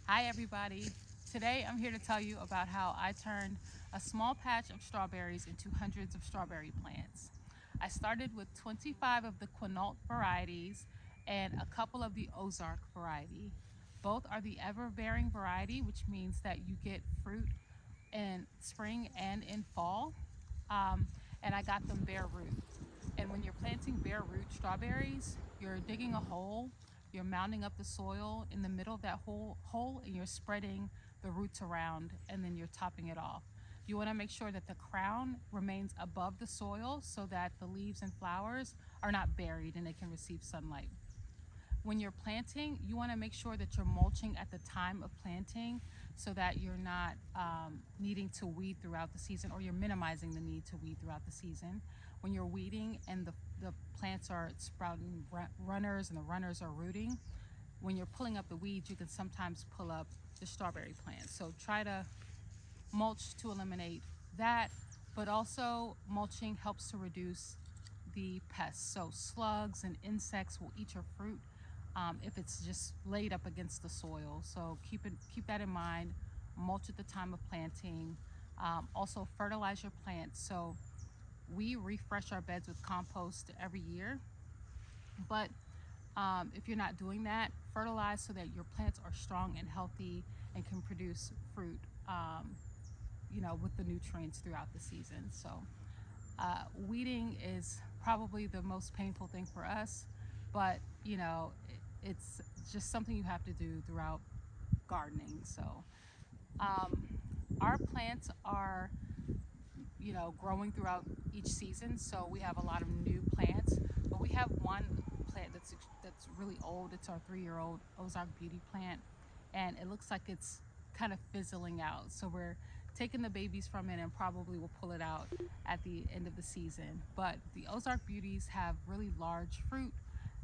Hi everybody. Today I'm here to tell you about how I turned a small patch of strawberries into hundreds of strawberry plants. I started with 25 of the quinalt varieties and a couple of the Ozark variety. Both are the Everbearing variety, which means that you get fruit in spring and in fall. Um, and I got them bare root. And when you're planting bare root strawberries, you're digging a hole, you're mounding up the soil in the middle of that hole, and you're spreading the roots around, and then you're topping it off. You want to make sure that the crown remains above the soil so that the leaves and flowers are not buried and they can receive sunlight. When you're planting, you want to make sure that you're mulching at the time of planting so that you're not needing to weed throughout the season, or you're minimizing the need to weed throughout the season. When you're weeding and the plants are sprouting runners and the runners are rooting, when you're pulling up the weeds, you can sometimes pull up the strawberry plants. So try to mulch to eliminate that, but also mulching helps to reduce the pests. So slugs and insects will eat your fruit if it's just laid up against the soil. So keep that in mind. Mulch at the time of planting. Also fertilize your plants. So we refresh our beds with compost every year, but if you're not doing that, fertilize so that your plants are strong and healthy and can produce fruit, with the nutrients throughout the season. So weeding is probably the most painful thing for us, but it's just something you have to do throughout gardening. So our plants are growing throughout each season. So we have a lot of new plants, but we have one plant that's really old. It's our 3-year-old Ozark Beauty plant, and it looks like it's kind of fizzling out. So we're taking the babies from it and probably will pull it out at the end of the season. But the Ozark Beauties have really large fruit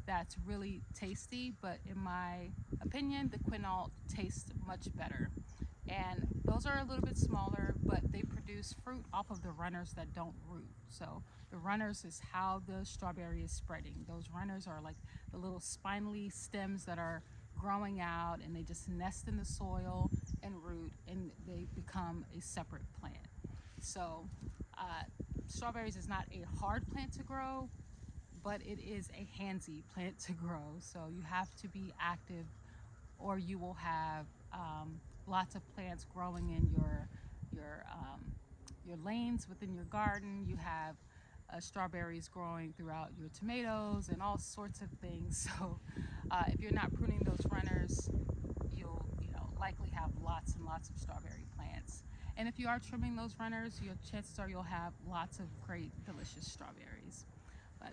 that's really tasty, but in my opinion, the quinalt tastes much better. And those are a little bit smaller, but they produce fruit off of the runners that don't root. So the runners is how the strawberry is spreading. Those runners are like the little spindly stems that are growing out, and they just nest in the soil and root, and they become a separate plant. So strawberries is not a hard plant to grow, but it is a handsy plant to grow. So you have to be active, or you will have lots of plants growing in your lanes within your garden. You have strawberries growing throughout your tomatoes and all sorts of things. So if you're not pruning those runners, you'll likely have lots and lots of strawberry plants. And if you are trimming those runners, your chances are you'll have lots of great, delicious strawberries. But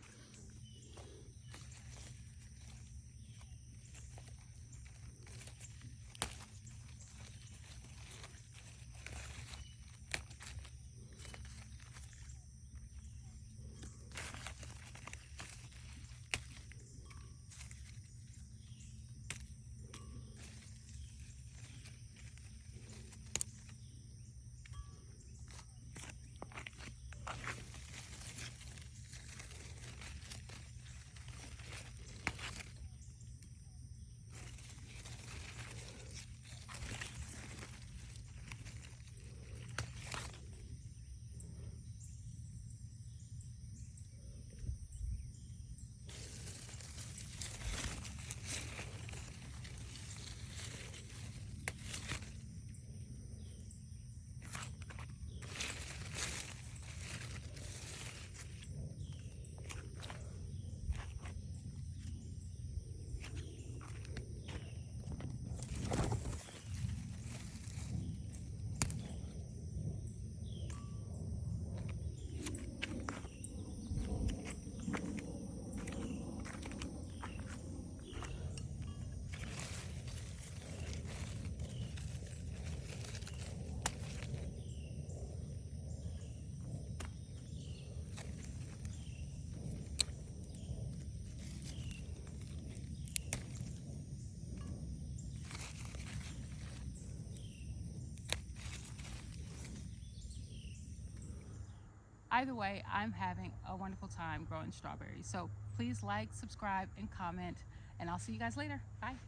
either way, I'm having a wonderful time growing strawberries. So please like, subscribe, and comment, and I'll see you guys later. Bye.